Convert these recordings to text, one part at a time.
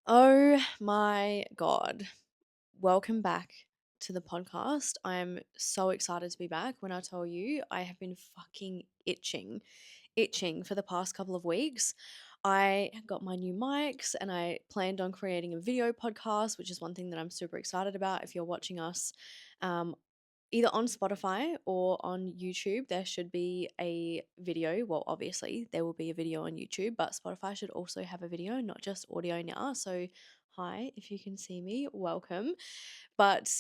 Oh my God. Welcome back to the podcast. I am so excited to be back. When I tell you, I have been fucking itching for the past couple of weeks. I got my new mics and I planned on creating a video podcast, which is one thing that I'm super excited about. If you're watching us um, either on Spotify or on YouTube, there should be a video. Well, obviously, there will be a video on YouTube, but Spotify should also have a video, not just audio now. So, hi, if you can see me, welcome. But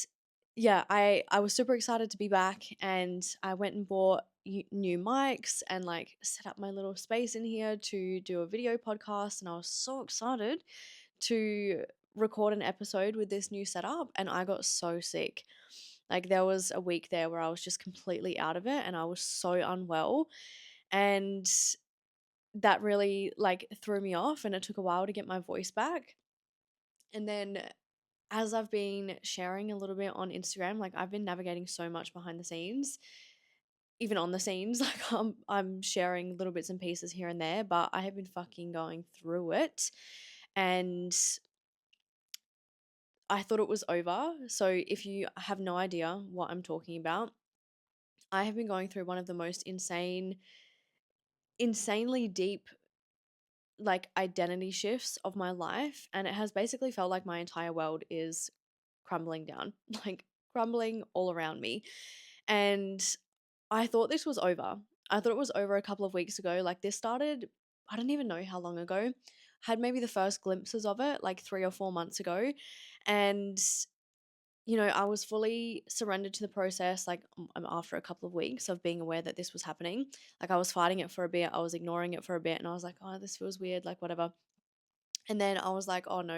yeah, I was super excited to be back, and I went and bought new mics and like set up my little space in here to do a video podcast, and I was so excited to record an episode with this new setup, and I got so sick. Like there was a week there where I was just completely out of it and I was so unwell, and that really like threw me off, and it took a while to get my voice back. And then as I've been sharing a little bit on Instagram, like I've been navigating so much behind the scenes, even on the scenes, like I'm sharing little bits and pieces here and there, but I have been fucking going through it, and I thought it was over. So if you have no idea what I'm talking about, I have been going through one of the most insanely deep like identity shifts of my life, and it has basically felt like my entire world is crumbling down, like crumbling all around me. And I thought this was over. I thought it was over a couple of weeks ago. Like this started, I don't even know how long ago. Had maybe the first glimpses of it like 3 or 4 months ago. And I was fully surrendered to the process, like after a couple of weeks of being aware that this was happening. Like I was fighting it for a bit, I was ignoring it for a bit, and I was like, oh, this feels weird, like whatever. And then I was like, oh no,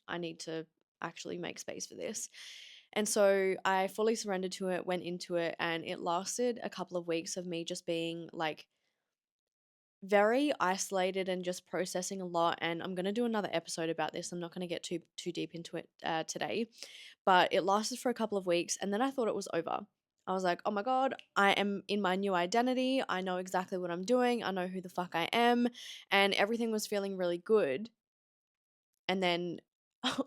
I need to actually make space for this. And so I fully surrendered to it, went into it, and it lasted a couple of weeks of me just being like very isolated and just processing a lot. And I'm going to do another episode about this. I'm not going to get too deep into it today, but it lasted for a couple of weeks, and then I thought it was over. I was like, oh my God, I am in my new identity. I know exactly what I'm doing. I know who the fuck I am. And everything was feeling really good. And then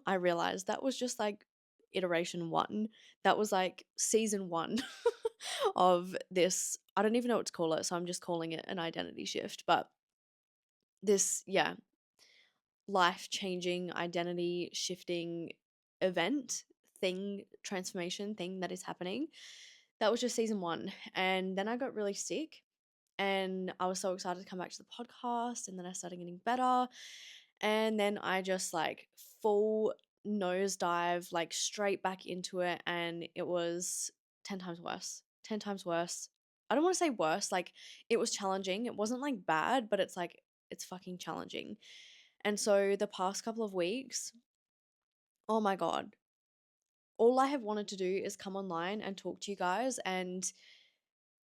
I realized that was just like iteration one. That was like season one of this. I don't even know what to call it. So I'm just calling it an identity shift. But this, yeah, life changing, identity shifting event thing, transformation thing that is happening. That was just season one. And then I got really sick, and I was so excited to come back to the podcast. And then I started getting better. And then I just like full nosedive, like straight back into it. And it was 10 times worse. 10 times worse. I don't want to say worse. Like it was challenging. It wasn't like bad, but it's like, it's fucking challenging. And so the past couple of weeks, oh my God, all I have wanted to do is come online and talk to you guys and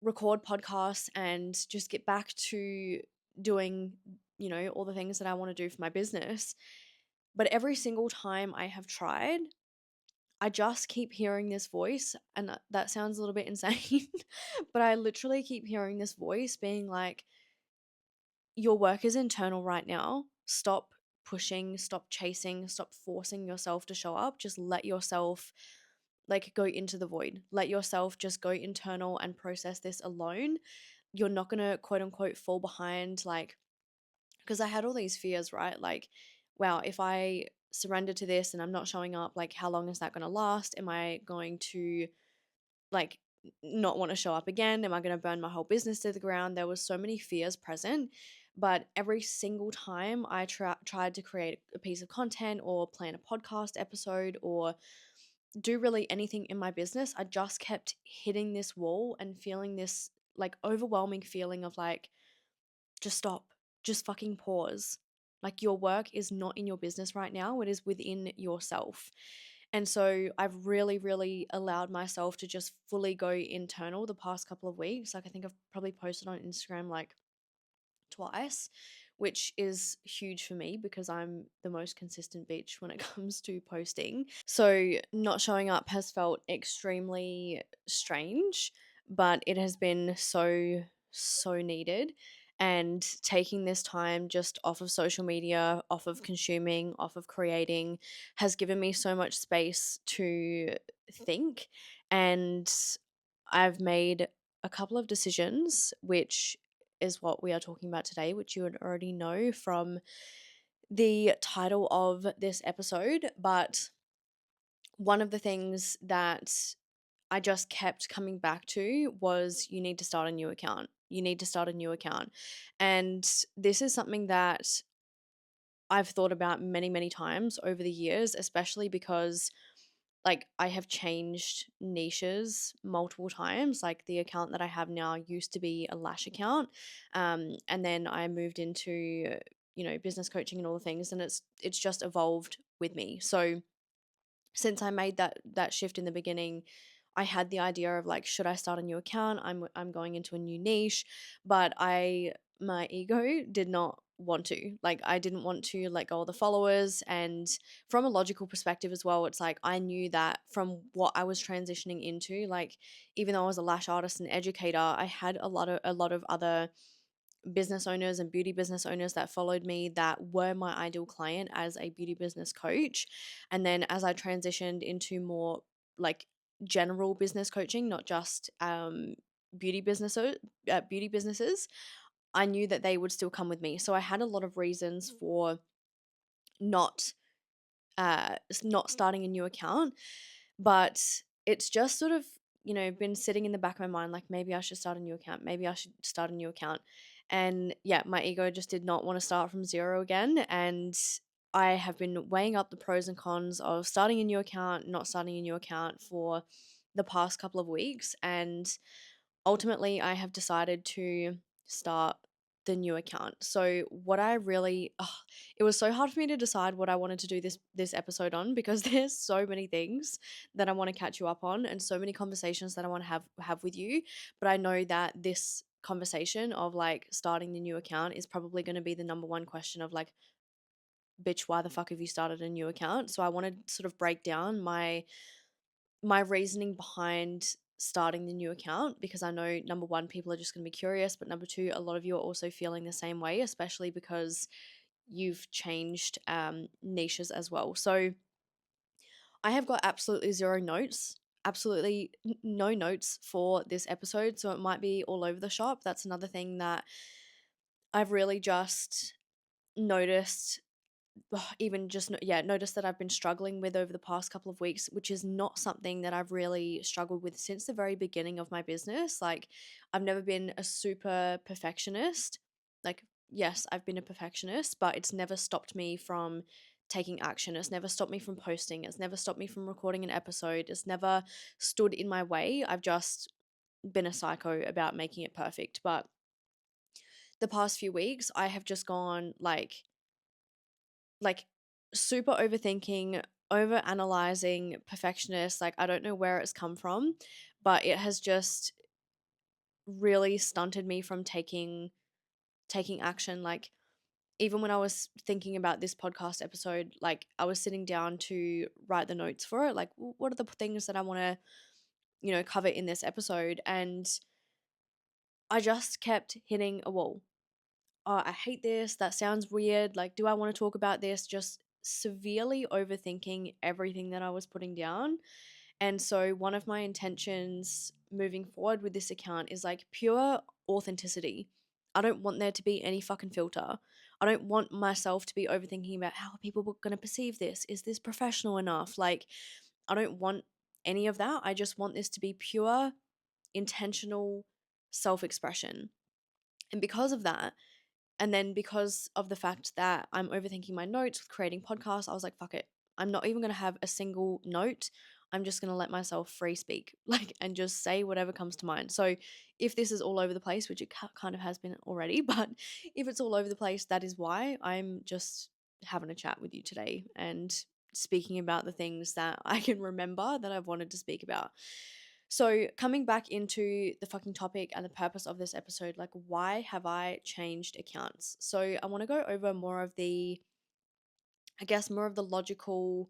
record podcasts and just get back to doing, all the things that I want to do for my business. But every single time I have tried, I just keep hearing this voice, and that sounds a little bit insane, but I literally keep hearing this voice being like, your work is internal right now. Stop pushing, stop chasing, stop forcing yourself to show up. Just let yourself like go into the void. Let yourself just go internal and process this alone. You're not going to quote unquote fall behind, like, because I had all these fears, right? Like, wow, if I surrender to this and I'm not showing up, like, how long is that going to last? Am I going to like not want to show up again? Am I going to burn my whole business to the ground? There was so many fears present, but every single time I tried to create a piece of content or plan a podcast episode or do really anything in my business, I just kept hitting this wall and feeling this like overwhelming feeling of like, just stop, just fucking pause. Like your work is not in your business right now, it is within yourself. And so I've really, really allowed myself to just fully go internal the past couple of weeks. Like I think I've probably posted on Instagram like twice, which is huge for me because I'm the most consistent bitch when it comes to posting. So not showing up has felt extremely strange, but it has been so, so needed. And taking this time just off of social media, off of consuming, off of creating, has given me so much space to think. And I've made a couple of decisions, which is what we are talking about today, which you would already know from the title of this episode. But one of the things that I just kept coming back to was, you need to start a new account. You need to start a new account. And this is something that I've thought about many, many times over the years, especially because like I have changed niches multiple times. Like the account that I have now used to be a lash account. And then I moved into, business coaching and all the things, and it's just evolved with me. So since I made that shift in the beginning, I had the idea of like, should I start a new account? I'm going into a new niche, but my ego did not want to. Like I didn't want to let go of the followers, and from a logical perspective as well, it's like I knew that from what I was transitioning into, like even though I was a lash artist and educator, I had a lot of other business owners and beauty business owners that followed me that were my ideal client as a beauty business coach. And then as I transitioned into more like general business coaching, not just beauty businesses, I knew that they would still come with me. So I had a lot of reasons for not not starting a new account, but it's just sort of, been sitting in the back of my mind like, maybe I should start a new account, maybe I should start a new account. And yeah, my ego just did not want to start from zero again. And I have been weighing up the pros and cons of starting a new account, not starting a new account for the past couple of weeks. And ultimately, I have decided to start the new account. So what I really, it was so hard for me to decide what I wanted to do this episode on, because there's so many things that I want to catch you up on, and so many conversations that I want to have with you. But I know that this conversation of like starting the new account is probably going to be the number one question of like, bitch, why the fuck have you started a new account? So I want to sort of break down my reasoning behind starting the new account, because I know number one, people are just going to be curious, but number two, a lot of you are also feeling the same way, especially because you've changed niches as well. So I have got absolutely zero notes, absolutely no notes for this episode, so it might be all over the shop. That's another thing that I've really just noticed, even just noticed that I've been struggling with over the past couple of weeks, which is not something that I've really struggled with since the very beginning of my business. Like I've never been a super perfectionist. Like yes, I've been a perfectionist, but it's never stopped me from taking action. It's never stopped me from posting. It's never stopped me from recording an episode. It's never stood in my way. I've just been a psycho about making it perfect. But the past few weeks, I have just gone like super overthinking, over analyzing, perfectionist. Like I don't know where it's come from, but it has just really stunted me from taking action. Like even when I was thinking about this podcast episode, like I was sitting down to write the notes for it, like what are the things that I want to, cover in this episode, and I just kept hitting a wall. Oh, I hate this. That sounds weird. Like, do I want to talk about this? Just severely overthinking everything that I was putting down. And so, one of my intentions moving forward with this account is like pure authenticity. I don't want there to be any fucking filter. I don't want myself to be overthinking about how are people going to perceive this. Is this professional enough? Like, I don't want any of that. I just want this to be pure, intentional self expression. And because of that, and then because of the fact that I'm overthinking my notes with creating podcasts, I was like, fuck it. I'm not even going to have a single note. I'm just going to let myself free speak, like, and just say whatever comes to mind. So if this is all over the place, which it kind of has been already, but if it's all over the place, that is why I'm just having a chat with you today and speaking about the things that I can remember that I've wanted to speak about. So, coming back into the fucking topic and the purpose of this episode, like, why have I changed accounts? So, I want to go over more of the logical,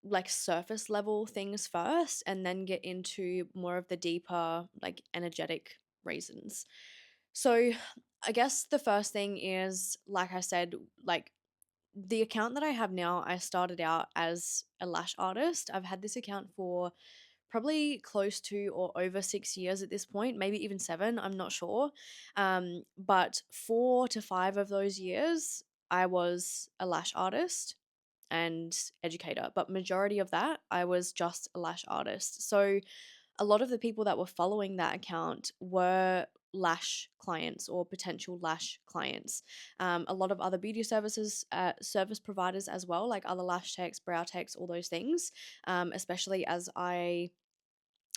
like, surface level things first, and then get into more of the deeper, like, energetic reasons. So, I guess the first thing is, like I said, like the account that I have now, I started out as a lash artist. I've had this account for probably close to or over 6 years at this point, maybe even seven, I'm not sure. But 4 to 5 of those years, I was a lash artist and educator, but majority of that, I was just a lash artist. So a lot of the people that were following that account were lash clients or potential lash clients. A lot of other beauty services, service providers as well, like other lash techs, brow techs, all those things. Especially as I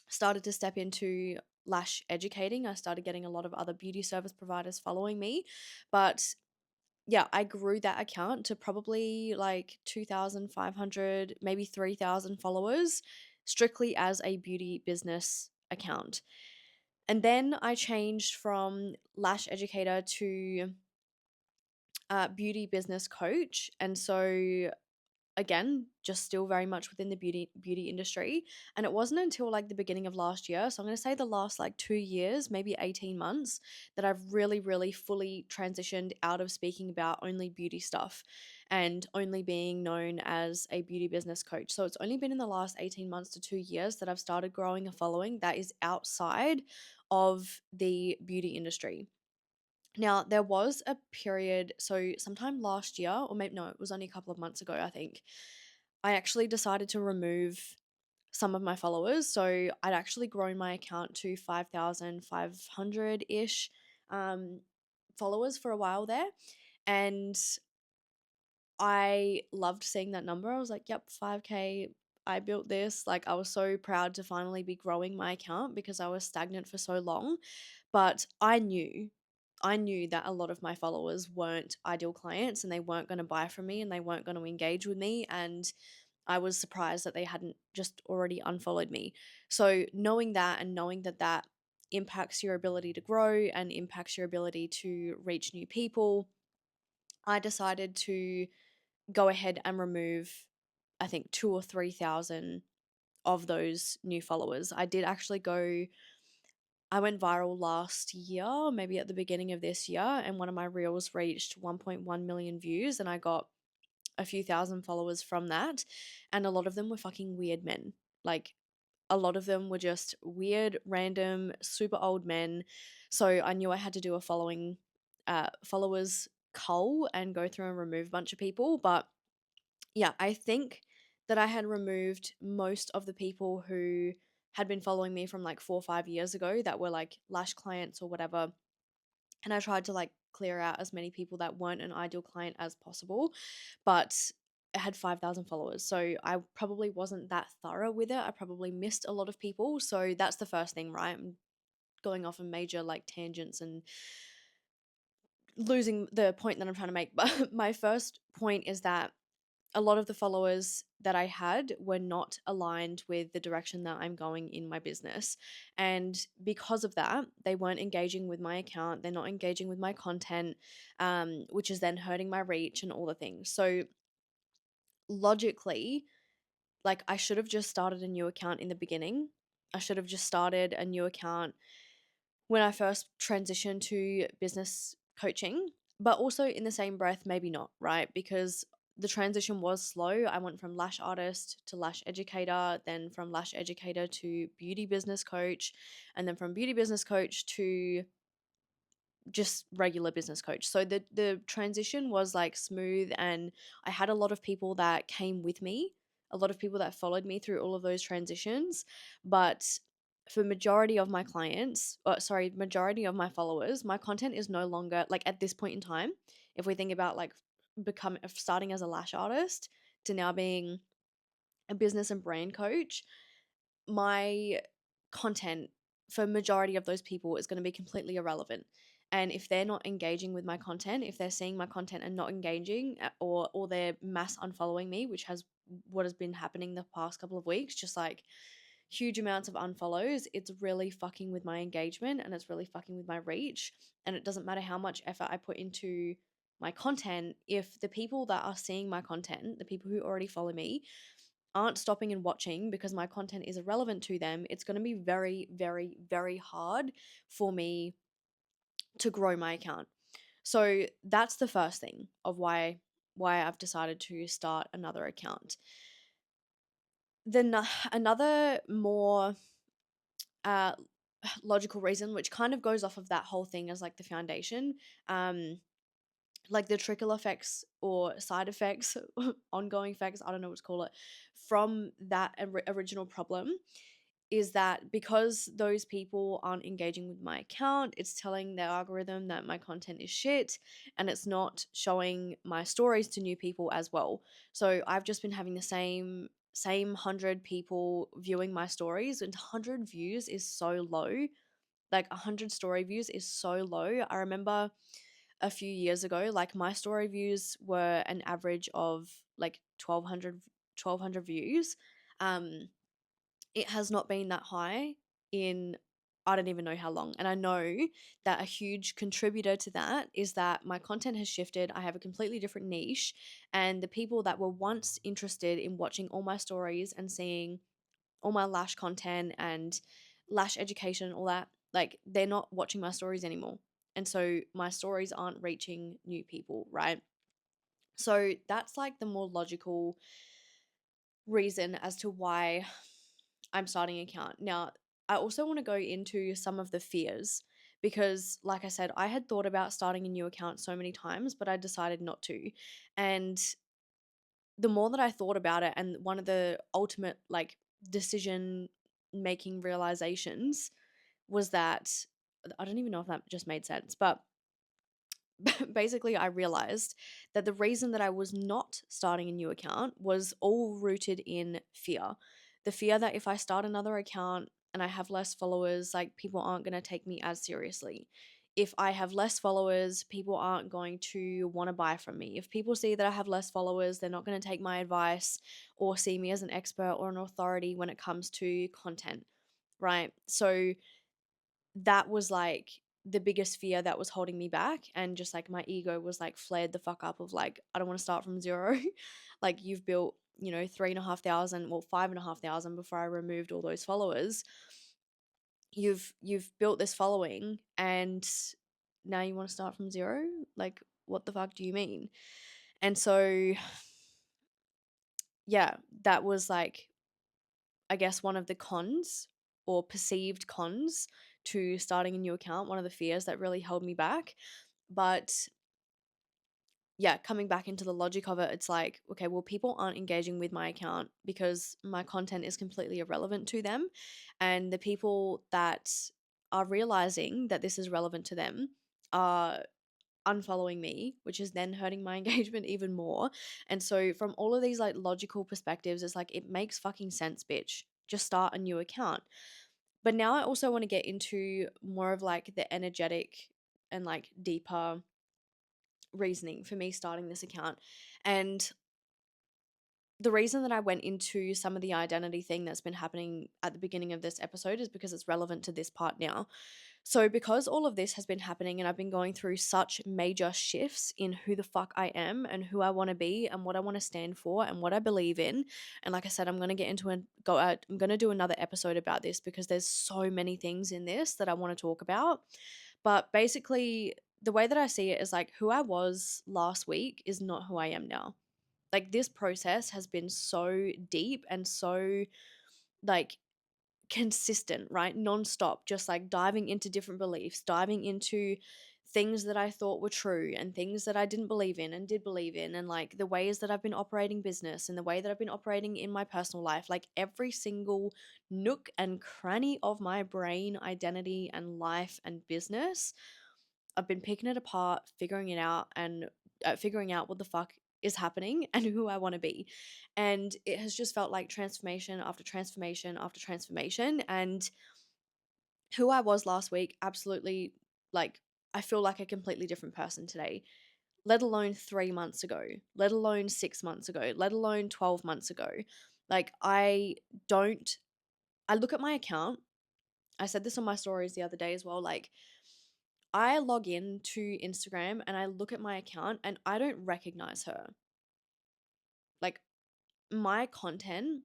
started to step into lash educating, I started getting a lot of other beauty service providers following me. But yeah, I grew that account to probably like 2,500, maybe 3,000 followers, strictly as a beauty business account. And then I changed from lash educator to beauty business coach. And so again, just still very much within the beauty industry. And it wasn't until like the beginning of last year, so I'm going to say the last like 2 years, maybe 18 months, that I've really, really fully transitioned out of speaking about only beauty stuff and only being known as a beauty business coach. So it's only been in the last 18 months to 2 years that I've started growing a following that is outside of the beauty industry. Now, there was a period, so sometime last year, or maybe no, it was only a couple of months ago, I think, I actually decided to remove some of my followers. So I'd actually grown my account to 5,500 ish followers for a while there. And I loved seeing that number. I was like, yep, 5K. I built this. Like, I was so proud to finally be growing my account because I was stagnant for so long. But I knew that a lot of my followers weren't ideal clients and they weren't going to buy from me and they weren't going to engage with me. And I was surprised that they hadn't just already unfollowed me. So, knowing that and knowing that that impacts your ability to grow and impacts your ability to reach new people, I decided to go ahead and remove, I think, 2 or 3 thousand of those new followers. I went viral last year, maybe at the beginning of this year, and one of my reels reached 1.1 million views, and I got a few thousand followers from that. And a lot of them were fucking weird men. Like, a lot of them were just weird, random, super old men. So I knew I had to do a followers cull and go through and remove a bunch of people. But yeah, I think that I had removed most of the people who had been following me from like 4 or 5 years ago that were like lash clients or whatever. And I tried to like clear out as many people that weren't an ideal client as possible. But it had 5,000 followers. So I probably wasn't that thorough with it. I probably missed a lot of people. So that's the first thing, right? I'm going off on major like tangents and losing the point that I'm trying to make. But my first point is that a lot of the followers that I had were not aligned with the direction that I'm going in my business. And because of that, they weren't engaging with my account. They're not engaging with my content, which is then hurting my reach and all the things. So, logically, like I should have just started a new account in the beginning. I should have just started a new account when I first transitioned to business coaching, but also in the same breath, maybe not, right? Because the transition was slow. I went from lash artist to lash educator, then from lash educator to beauty business coach, and then from beauty business coach to just regular business coach. So the transition was like smooth, and I had a lot of people that came with me, a lot of people that followed me through all of those transitions. But for majority of my clients, sorry, majority of my followers, my content is no longer like at this point in time. If we think about like becoming starting as a lash artist to now being a business and brand coach, my content for majority of those people is going to be completely irrelevant. And if they're not engaging with my content, if they're seeing my content and not engaging, or they're mass unfollowing me, which has what has been happening the past couple of weeks, just like huge amounts of unfollows, it's really fucking with my engagement and it's really fucking with my reach. And it doesn't matter how much effort I put into my content if the people that are seeing my content, the people who already follow me, aren't stopping and watching because my content is irrelevant to them. It's going to be very, very, very hard for me to grow my account. So that's the first thing of why I've decided to start another account. Then another more uh logical reason, which kind of goes off of that whole thing as like the foundation, um like the trickle effects or side effects, ongoing effects, I don't know what to call it, from that original problem, is that because those people aren't engaging with my account, it's telling their algorithm that my content is shit, and it's not showing my stories to new people as well. So I've just been having the same 100 people viewing my stories, and 100 views is so low. Like 100 story views is so low. I remember a few years ago, like my story views were an average of like 1200 views. um it has not been that high in, I don't even know how long. And I know that a huge contributor to that is that my content has shifted. I have a completely different niche, and the people that were once interested in watching all my stories and seeing all my lash content and lash education and all that, like they're not watching my stories anymore. And so my stories aren't reaching new people, right? So that's like the more logical reason as to why I'm starting an account. Now, I also want to go into some of the fears because, like I said, I had thought about starting a new account so many times, but I decided not to. And the more that I thought about it, and one of the ultimate like decision making realizations was that I don't even know if that just made sense, but basically I realized that the reason that I was not starting a new account was all rooted in fear. The fear that if I start another account and I have less followers, like people aren't going to take me as seriously. If I have less followers, people aren't going to want to buy from me. If people see that I have less followers, they're not going to take my advice or see me as an expert or an authority when it comes to content, right? So that was like the biggest fear that was holding me back, and just like my ego was like flared the fuck up of like, I don't want to start from zero. Like you've built, 3,500, well 5,500 before I removed all those followers. You've built this following, and now you want to start from zero. Like what the fuck do you mean? And so yeah, that was like, I guess, one of the cons or perceived cons to starting a new account, one of the fears that really held me back. But yeah, coming back into the logic of it, it's like, okay, well, people aren't engaging with my account because my content is completely irrelevant to them. And the people that are realizing that this is relevant to them are unfollowing me, which is then hurting my engagement even more. And so, from all of these like logical perspectives, it's like, it makes fucking sense, bitch. Just start a new account. But now I also want to get into more of like the energetic and like deeper reasoning for me starting this account. And the reason that I went into some of the identity thing that's been happening at the beginning of this episode is because it's relevant to this part now. So, because all of this has been happening and I've been going through such major shifts in who the fuck I am and who I want to be and what I want to stand for and what I believe in, and like I said, I'm going to get into and go out, I'm going to do another episode about this because there's so many things in this that I want to talk about. But basically, the way that I see it is like, who I was last week is not who I am now. Like this process has been so deep and so like consistent, right? Nonstop, just like diving into different beliefs, diving into things that I thought were true and things that I didn't believe in and did believe in, and like the ways that I've been operating business and the way that I've been operating in my personal life, like every single nook and cranny of my brain, identity, and life and business. I've been picking it apart, figuring it out, and figuring out what the fuck is happening and who I want to be. And it has just felt like transformation after transformation after transformation. And who I was last week, absolutely, like, I feel like a completely different person today, let alone 3 months ago, let alone 6 months ago, let alone 12 months ago. Like, don't, I look at my account. I said this on my stories the other day as well. Like, I log in to Instagram and I look at my account and I don't recognize her. Like my content,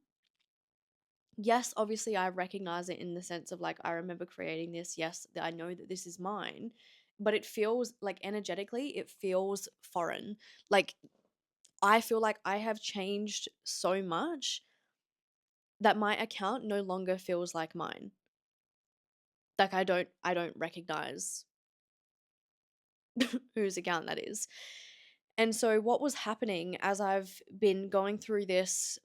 yes, obviously I recognize it in the sense of like, I remember creating this. Yes, I know that this is mine. but it feels like energetically, it feels foreign. Like I feel like I have changed so much that my account no longer feels like mine. Like I don't recognize whose account that is. And so what was happening as I've been going through this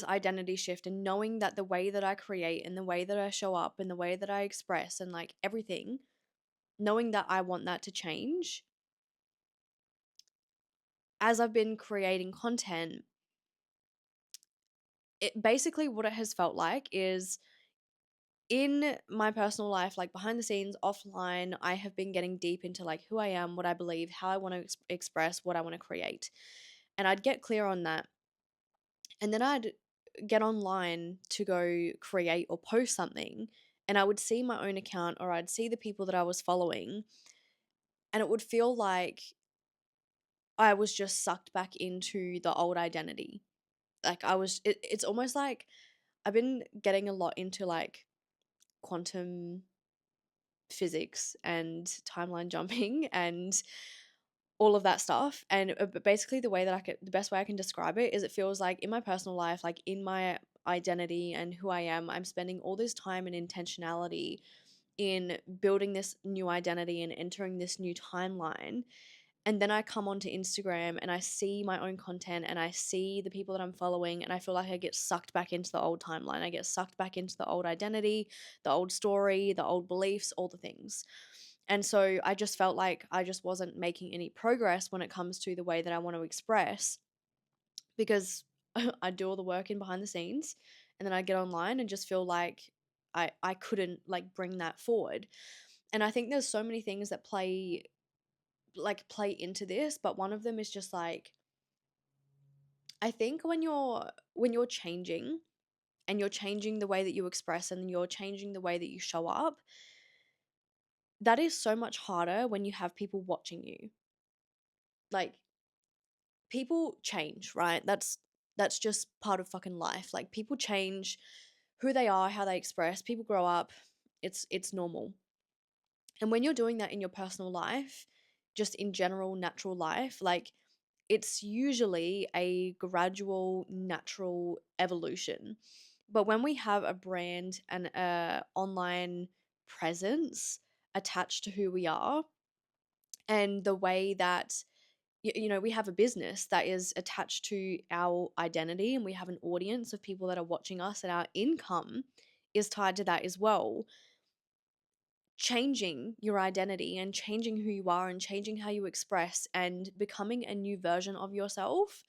identity shift and knowing that the way that I create and the way that I show up and the way that I express and like everything, knowing that I want that to change, as I've been creating content, it basically what it has felt like is in my personal life, like behind the scenes, offline, I have been getting deep into like who I am, what I believe, how I want to express, what I want to create. And I'd get clear on that. And then I'd get online to go create or post something. And I would see my own account or I'd see the people that I was following. And it would feel like I was just sucked back into the old identity. Like it's almost like I've been getting a lot into like quantum physics and timeline jumping and all of that stuff. And but basically the best way I can describe it is it feels like in my personal life, like in my identity and who I am, I'm spending all this time and intentionality in building this new identity and entering this new timeline. And then I come onto Instagram and I see my own content and I see the people that I'm following and I feel like I get sucked back into the old timeline. I get sucked back into the old identity, the old story, the old beliefs, all the things. And so I just felt like I just wasn't making any progress when it comes to the way that I want to express because I do all the work in behind the scenes and then I get online and just feel like I couldn't like bring that forward. And I think there's so many things that play into this, but one of them is just like I think when you're changing and you're changing the way that you express and you're changing the way that you show up, that is so much harder when you have people watching you. Like people change, right? That's just part of fucking life. Like people change who they are, how they express, people grow up. It's normal. And when you're doing that in your personal life, just in general natural life, like it's usually a gradual, natural evolution. But when we have a brand and a online presence attached to who we are, and the way that we have a business that is attached to our identity, and we have an audience of people that are watching us, and our income is tied to that as well. Changing your identity and changing who you are and changing how you express and becoming a new version of yourself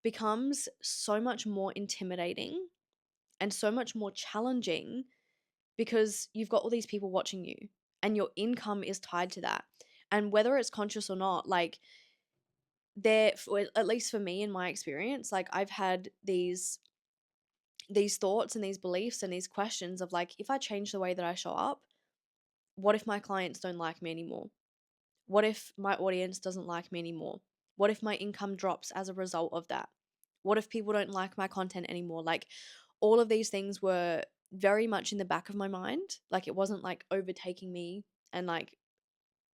becomes so much more intimidating and so much more challenging because you've got all these people watching you and your income is tied to that. And whether it's conscious or not, like at least for me in my experience, like I've had these thoughts and these beliefs and these questions of like, if I change the way that I show up, what if my clients don't like me anymore? What if my audience doesn't like me anymore? What if my income drops as a result of that? What if people don't like my content anymore? Like all of these things were very much in the back of my mind. Like it wasn't like overtaking me and like,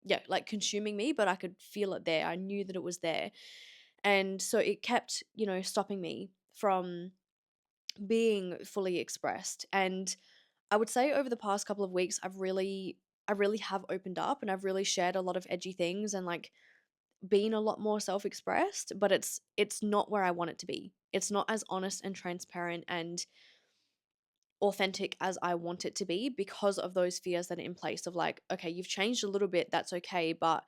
yeah, like consuming me, but I could feel it there. I knew that it was there. And so it kept, stopping me from being fully expressed. And I would say over the past couple of weeks, I really have opened up and I've really shared a lot of edgy things and like been a lot more self-expressed, but it's not where I want it to be. It's not as honest and transparent and authentic as I want it to be because of those fears that are in place of like, okay, you've changed a little bit, that's okay, but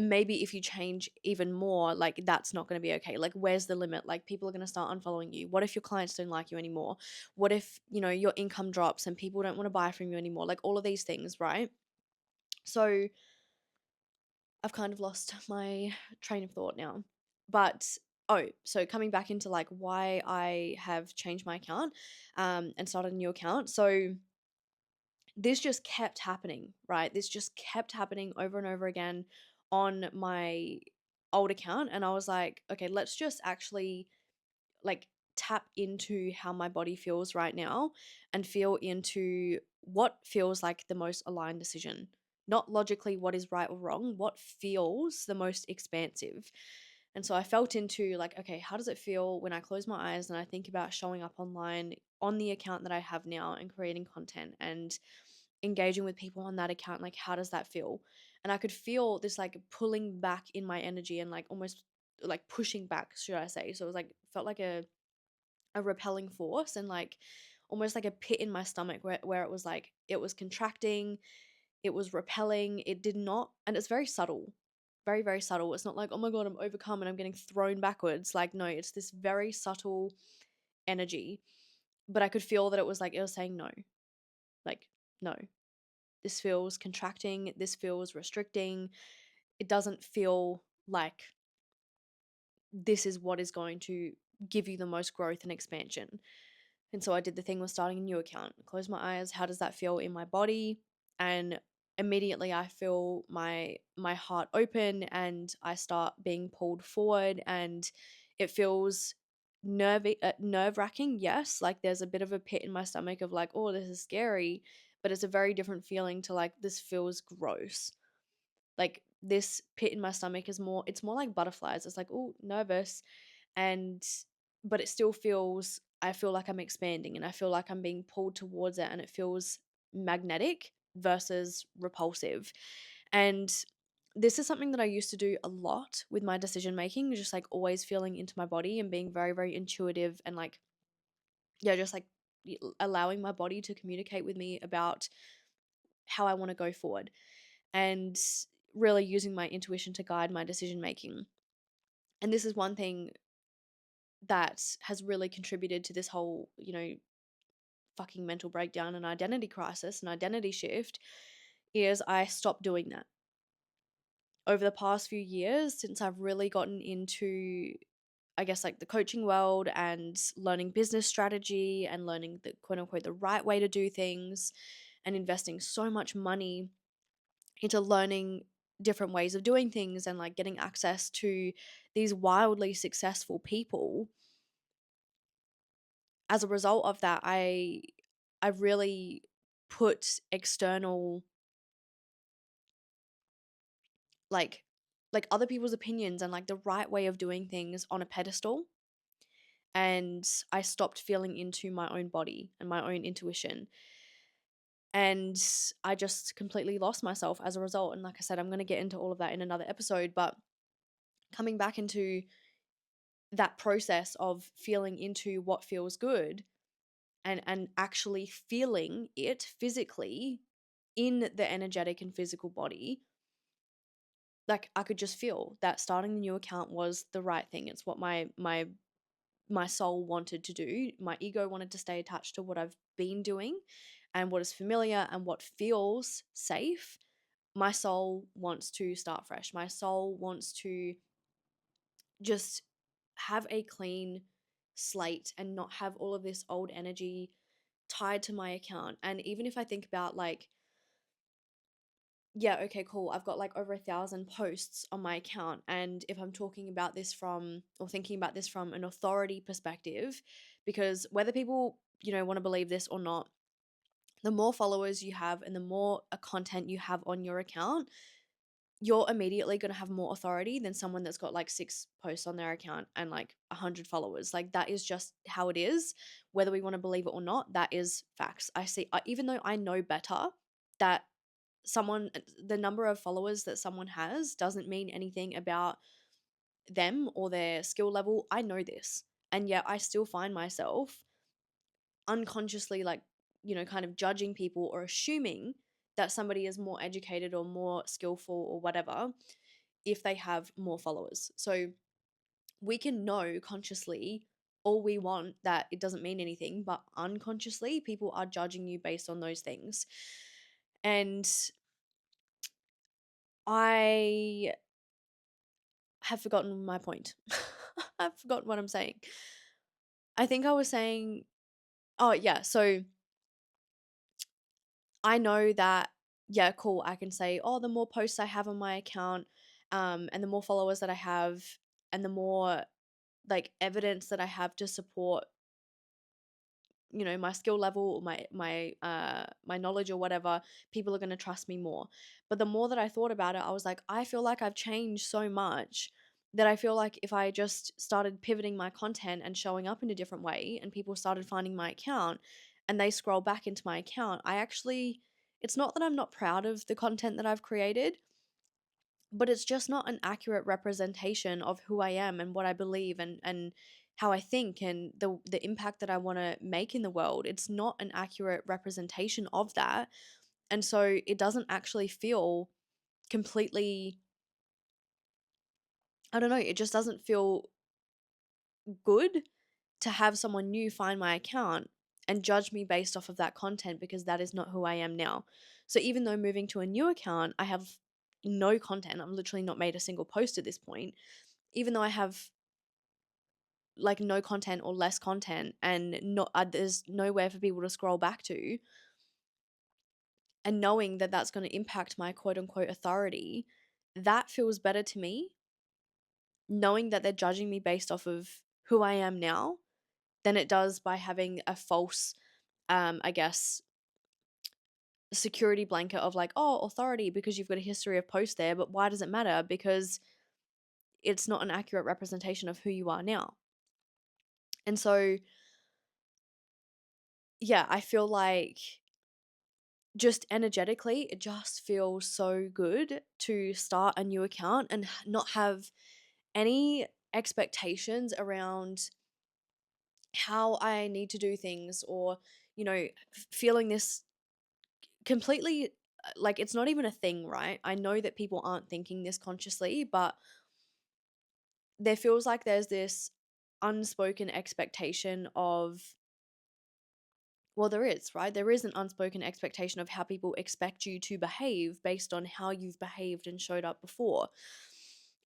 maybe if you change even more, like that's not going to be okay. Like where's the limit? Like people are going to start unfollowing you. What if your clients don't like you anymore? What if, your income drops and people don't want to buy from you anymore? Like all of these things, right? So I've kind of lost my train of thought now. But so coming back into like why I have changed my account and started a new account. So this just kept happening, right? This just kept happening over and over again on my old account. And I was like, okay, let's just actually like tap into how my body feels right now and feel into what feels like the most aligned decision. not logically what is right or wrong, what feels the most expansive. And so I felt into like, okay, how does it feel when I close my eyes and I think about showing up online on the account that I have now and creating content and engaging with people on that account? Like, how does that feel? And I could feel this like pulling back in my energy and like almost like pushing back, should I say. So it was like, felt like a repelling force and like almost like a pit in my stomach where it was like, it was contracting, it was repelling. It did not, and it's very subtle, very, very subtle. It's not like, oh my God, I'm overcome and I'm getting thrown backwards. Like, no, it's this very subtle energy. But I could feel that it was like, it was saying no, like, no, this feels contracting. This feels restricting. It doesn't feel like this is what is going to give you the most growth and expansion. And so I did the thing with starting a new account. Close my eyes. How does that feel in my body? And immediately I feel my heart open and I start being pulled forward, and it feels nerve wracking. Yes, like there's a bit of a pit in my stomach of like, oh, this is scary, but it's a very different feeling to like, this feels gross. Like this pit in my stomach is more, it's more like butterflies. It's like, oh, nervous, and but it still feels, I feel like I'm expanding and I feel like I'm being pulled towards it, and it feels magnetic versus repulsive. And this is something that I used to do a lot with my decision making, just like always feeling into my body and being very, very intuitive and like, yeah, just like allowing my body to communicate with me about how I want to go forward, and really using my intuition to guide my decision making. And this is one thing that has really contributed to this whole, fucking mental breakdown and identity crisis and identity shift, is I stopped doing that. Over the past few years, since I've really gotten into, I guess, like the coaching world and learning business strategy and learning the quote unquote the right way to do things, and investing so much money into learning different ways of doing things and like getting access to these wildly successful people, as a result of that, I really put external, like other people's opinions and like the right way of doing things on a pedestal, and I stopped feeling into my own body and my own intuition, and I just completely lost myself as a result. And like I said, I'm going to get into all of that in another episode, but coming back into that process of feeling into what feels good, and actually feeling it physically in the energetic and physical body, like I could just feel that starting the new account was the right thing. It's what my soul wanted to do. My ego wanted to stay attached to what I've been doing and what is familiar and what feels safe. My soul wants to start fresh. My soul wants to just have a clean slate and not have all of this old energy tied to my account. And even if I think about like, yeah, okay, cool, I've got like over 1,000 posts on my account. And if I'm talking about this from, or thinking about this from an authority perspective, because whether people, want to believe this or not, the more followers you have and the more content you have on your account, you're immediately going to have more authority than someone that's got like 6 posts on their account and like 100 followers. Like that is just how it is. Whether we want to believe it or not, that is facts. I see, even though I know better that someone, the number of followers that someone has doesn't mean anything about them or their skill level. I know this. And yet I still find myself unconsciously like, kind of judging people or assuming that somebody is more educated or more skillful or whatever if they have more followers. So we can know consciously all we want that it doesn't mean anything, but unconsciously people are judging you based on those things. And I have forgotten my point. I've forgotten what I'm saying. I think I was saying, oh, yeah. So I know that, yeah, cool. I can say, oh, the more posts I have on my account, and the more followers that I have, and the more like evidence that I have to support my skill level or my knowledge or whatever, people are going to trust me more. But the more that I thought about it, I was like, I feel like I've changed so much that I feel like if I just started pivoting my content and showing up in a different way and people started finding my account and they scroll back into my account, it's not that I'm not proud of the content that I've created, but it's just not an accurate representation of who I am and what I believe and how I think and the impact that I want to make in the world. It's not an accurate representation of that. And so it doesn't actually feel completely, I don't know, it just doesn't feel good to have someone new find my account and judge me based off of that content because that is not who I am now. So even though moving to a new account, I have no content. I've literally not made a single post at this point. Even though I have like no content or less content and not there's nowhere for people to scroll back to, and knowing that that's going to impact my quote unquote authority, that feels better to me, knowing that they're judging me based off of who I am now than it does by having a false I guess security blanket of like, oh, authority because you've got a history of posts there, but why does it matter? Because it's not an accurate representation of who you are now. And so yeah, I feel like just energetically, it just feels so good to start a new account and not have any expectations around how I need to do things or, feeling this completely like it's not even a thing, right? I know that people aren't thinking this consciously, but there feels like there's this unspoken expectation of, well, there is, right? There is an unspoken expectation of how people expect you to behave based on how you've behaved and showed up before.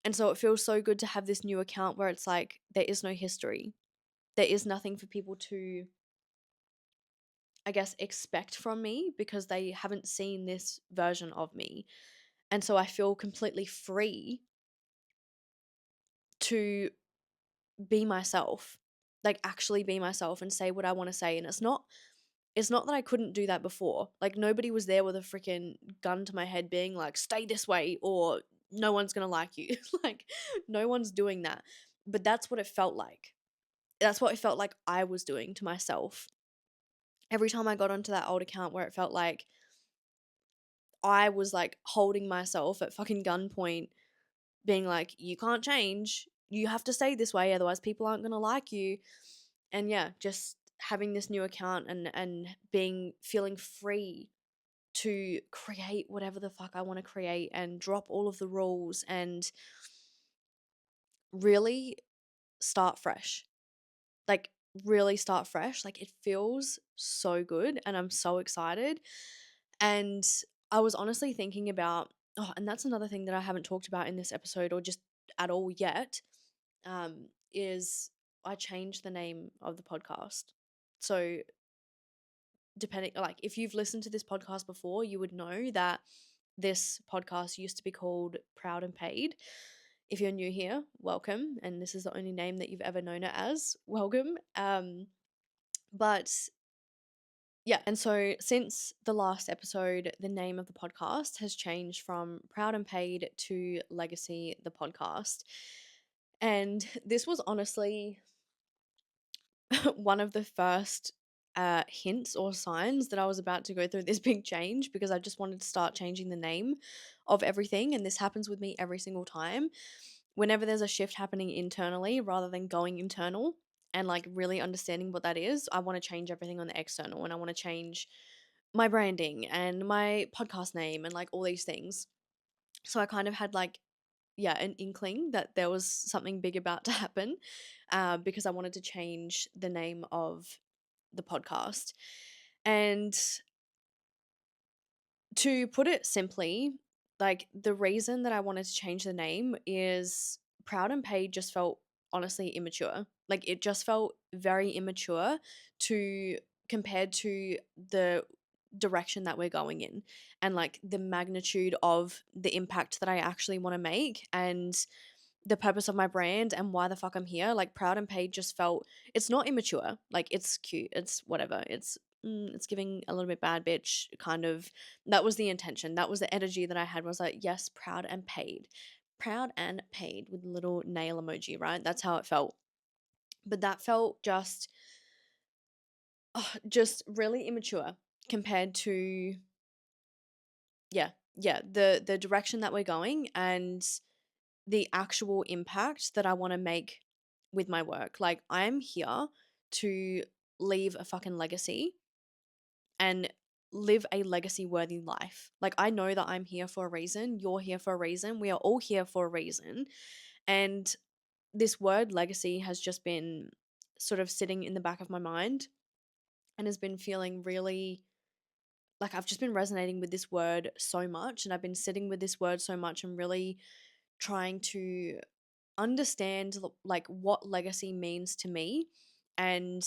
And so it feels so good to have this new account where it's like there is no history. There is nothing for people to, I guess, expect from me because they haven't seen this version of me. And so I feel completely free to be myself, like actually be myself and say what I want to say. And it's not that I couldn't do that before. Like nobody was there with a freaking gun to my head being like, stay this way or no one's going to like you. Like no one's doing that. But that's what it felt like. That's what it felt like I was doing to myself. Every time I got onto that old account where it felt like I was like holding myself at fucking gunpoint, being like, you can't change. You have to stay this way, otherwise people aren't going to like you. And yeah, just having this new account and feeling free to create whatever the fuck I want to create and drop all of the rules and really start fresh. Like really start fresh. Like it feels so good and I'm so excited. And I was honestly thinking about, oh, and that's another thing that I haven't talked about in this episode or just at all yet, is I changed the name of the podcast. So depending, like if you've listened to this podcast before, you would know that this podcast used to be called Proud and Paid. If you're new here, welcome, and this is the only name that you've ever known it as, welcome. But yeah, and so since the last episode, the name of the podcast has changed from Proud and Paid to Legacy the Podcast. And this was honestly one of the first hints or signs that I was about to go through this big change because I just wanted to start changing the name of everything. And this happens with me every single time. Whenever there's a shift happening internally rather than going internal and like really understanding what that is, I want to change everything on the external and I want to change my branding and my podcast name and like all these things. So I kind of had like, yeah, an inkling that there was something big about to happen because I wanted to change the name of the podcast. And to put it simply, like the reason that I wanted to change the name is Proud and Paid just felt honestly immature. Like it just felt very immature to compared to the direction that we're going in and like the magnitude of the impact that I actually want to make and the purpose of my brand and why the fuck I'm here. Like Proud and Paid just felt, it's not immature. Like it's cute. It's whatever. It's giving a little bit bad bitch kind of. That was the intention. That was the energy that I had, was like, yes, proud and paid. Proud and paid with a little nail emoji, right? That's how it felt. But that felt just really immature compared to, yeah, the direction that we're going and the actual impact that I want to make with my work. Like I'm here to leave a fucking legacy and live a legacy worthy life. Like I know that I'm here for a reason, you're here for a reason, we are all here for a reason. And this word legacy has just been sort of sitting in the back of my mind and has been feeling really like I've just been resonating with this word so much, and I've been sitting with this word so much and really trying to understand like what legacy means to me. And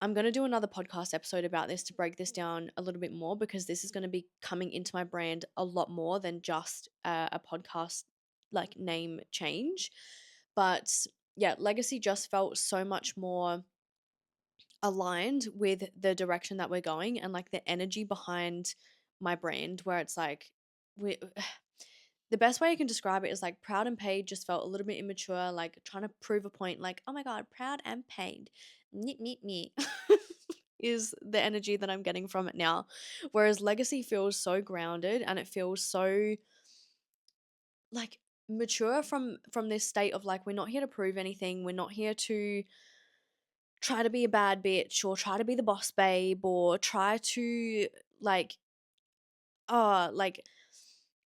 I'm going to do another podcast episode about this to break this down a little bit more, because this is going to be coming into my brand a lot more than just a podcast like name change. But yeah, legacy just felt so much more aligned with the direction that we're going and like the energy behind my brand, where it's like we the best way I can describe it is like Proud and Paid just felt a little bit immature, like trying to prove a point, like, oh my god, proud and paid. Neat, neat, neat. Is the energy that I'm getting from it now. Whereas Legacy feels so grounded and it feels so like mature from this state of like, we're not here to prove anything. We're not here to try to be a bad bitch or try to be the boss babe or try to like like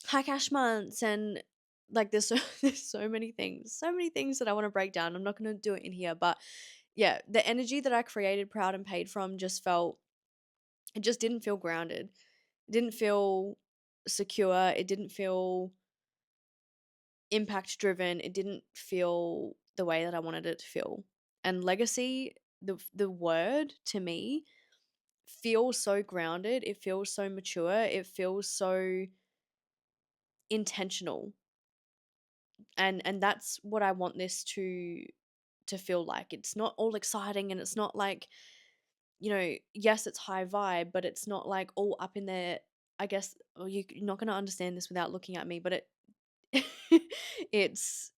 high cash months and like there's so, there's so many things that I want to break down. I'm not going to do it in here, but yeah, the energy that I created Proud and Paid from just felt, it just didn't feel grounded. It didn't feel secure. It didn't feel impact driven. It didn't feel the way that I wanted it to feel. And legacy, the word to me feels so grounded. It feels so mature. It feels so intentional. And that's what I want this to feel like. It's not all exciting and it's not like, yes, it's high vibe, but it's not like all up in there. I guess, you're not going to understand this without looking at me, but it it's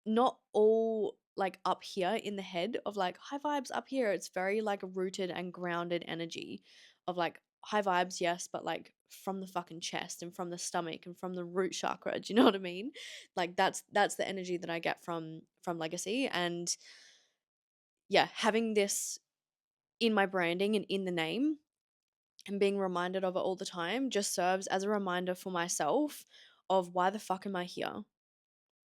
not all like up here in the head of like high vibes up here. It's very like rooted and grounded energy of like high vibes, yes, but like from the fucking chest and from the stomach and from the root chakra. Do you know what I mean? Like that's the energy that I get from Legacy. And yeah, having this in my branding and in the name and being reminded of it all the time just serves as a reminder for myself of why the fuck am I here?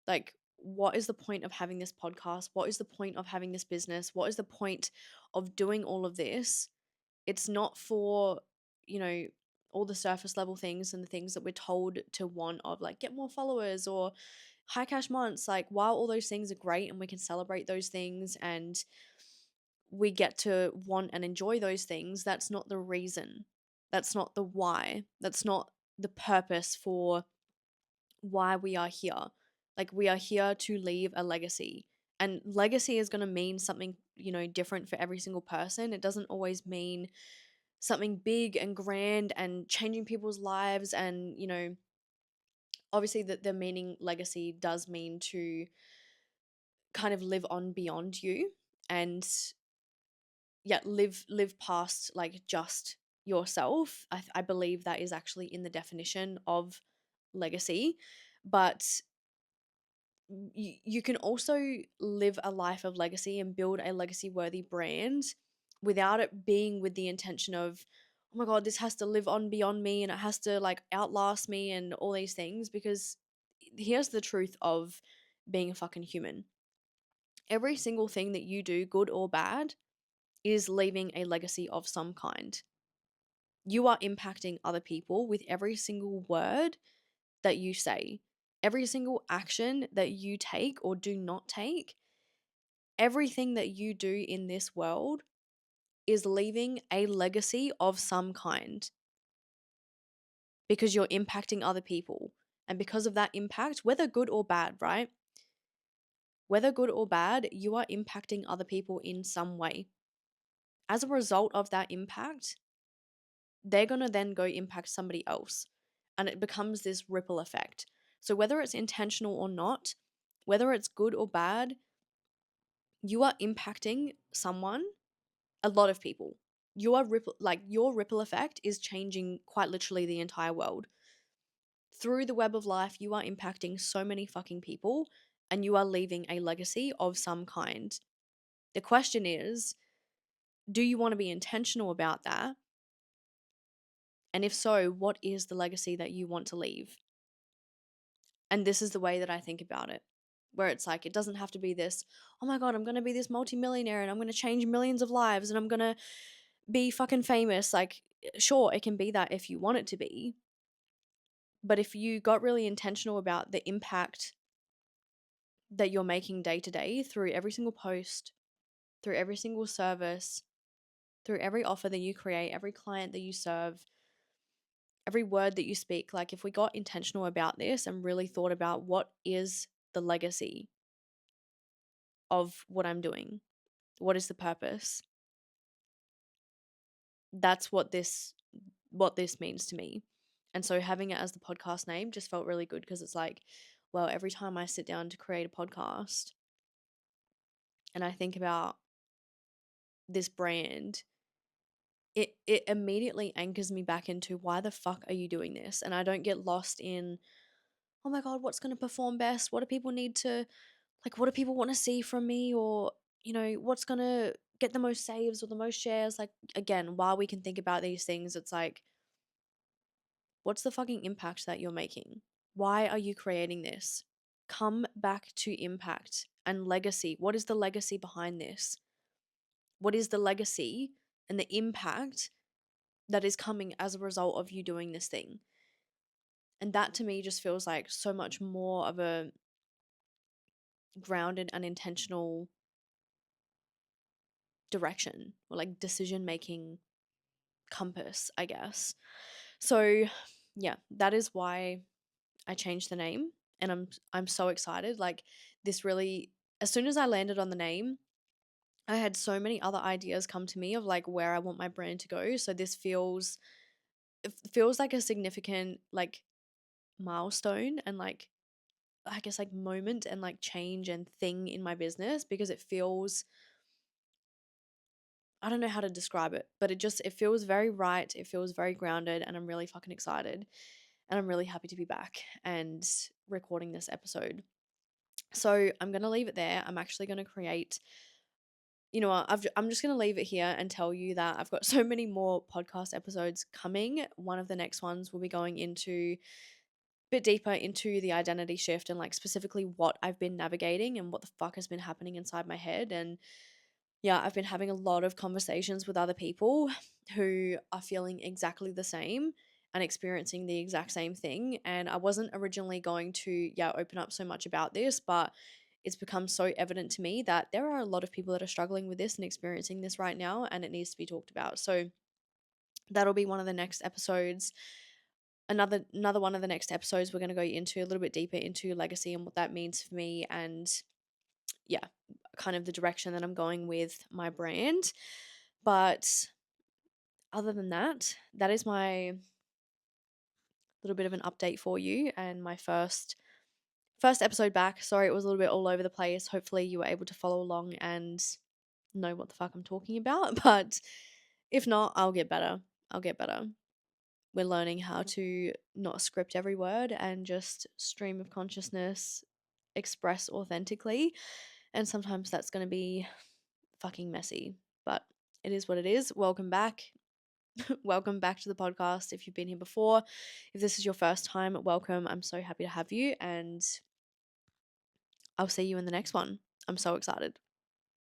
Like, what is the point of having this podcast? What is the point of having this business? What is the point of doing all of this? It's not for, you know, all the surface level things and the things that we're told to want, of like get more followers or high cash months. Like, while all those things are great and we can celebrate those things and we get to want and enjoy those things, that's not the reason. That's not the why. That's not the purpose for why we are here. Like, we are here to leave a legacy. And legacy is going to mean something, different for every single person. It doesn't always mean something big and grand and changing people's lives. And, obviously the meaning legacy does mean to kind of live on beyond you and yeah, live past like just yourself. I believe that is actually in the definition of legacy. But you can also live a life of legacy and build a legacy worthy brand without it being with the intention of, oh my god, this has to live on beyond me and it has to like outlast me and all these things. Because here's the truth of being a fucking human: every single thing that you do, good or bad, is leaving a legacy of some kind. You are impacting other people with every single word that you say, every single action that you take or do not take. Everything that you do in this world is leaving a legacy of some kind, because you're impacting other people. And because of that impact, whether good or bad, right? Whether good or bad, you are impacting other people in some way. As a result of that impact, they're going to then go impact somebody else. And it becomes this ripple effect. So whether it's intentional or not, whether it's good or bad, you are impacting someone, a lot of people. Your ripple effect is changing quite literally the entire world. Through the web of life, you are impacting so many fucking people and you are leaving a legacy of some kind. The question is, do you want to be intentional about that? And if so, what is the legacy that you want to leave? And this is the way that I think about it, where it's like, it doesn't have to be this, oh my God, I'm going to be this multimillionaire and I'm going to change millions of lives and I'm going to be fucking famous. Like, sure, it can be that if you want it to be. But if you got really intentional about the impact that you're making day to day through every single post, through every single service, through every offer that you create, every client that you serve, every word that you speak, like if we got intentional about this and really thought about what is the legacy of what I'm doing, what is the purpose, that's what this means to me. And so having it as the podcast name just felt really good because it's like, well, every time I sit down to create a podcast and I think about this brand, it immediately anchors me back into why the fuck are you doing this? And I don't get lost in, oh my God, what's going to perform best? What do people need to, like, what do people want to see from me? Or, what's going to get the most saves or the most shares? Like, again, while we can think about these things, it's like, what's the fucking impact that you're making? Why are you creating this? Come back to impact and legacy. What is the legacy behind this? What is the legacy and the impact that is coming as a result of you doing this thing? And that to me just feels like so much more of a grounded and intentional direction, or like decision making compass, I guess. So, yeah, that is why I changed the name, and I'm so excited. Like, this really, as soon as I landed on the name, I had so many other ideas come to me of like where I want my brand to go. So this it feels like a significant like milestone and like, I guess, like moment and like change and thing in my business, because it feels, I don't know how to describe it, but it feels very right. It feels very grounded, and I'm really fucking excited. And I'm really happy to be back and recording this episode. So I'm going to leave it there. I'm actually going to create, you know what, I'm just going to leave it here and tell you that I've got so many more podcast episodes coming. One of the next ones will be going into bit deeper into the identity shift and like specifically what I've been navigating and what the fuck has been happening inside my head. And yeah, I've been having a lot of conversations with other people who are feeling exactly the same and experiencing the exact same thing. And I wasn't originally going to, open up so much about this, but it's become so evident to me that there are a lot of people that are struggling with this and experiencing this right now, and it needs to be talked about. So that'll be one of the next episodes. Another one of the next episodes, we're going to go into a little bit deeper into legacy and what that means for me, and yeah, kind of the direction that I'm going with my brand. But other than that, that is my little bit of an update for you and my first episode back. Sorry, it was a little bit all over the place. Hopefully you were able to follow along and know what the fuck I'm talking about, but if not, I'll get better. We're learning how to not script every word and just stream of consciousness, express authentically. And sometimes that's going to be fucking messy, but it is what it is. Welcome back. Welcome back to the podcast. If you've been here before, if this is your first time, welcome. I'm so happy to have you, and I'll see you in the next one. I'm so excited.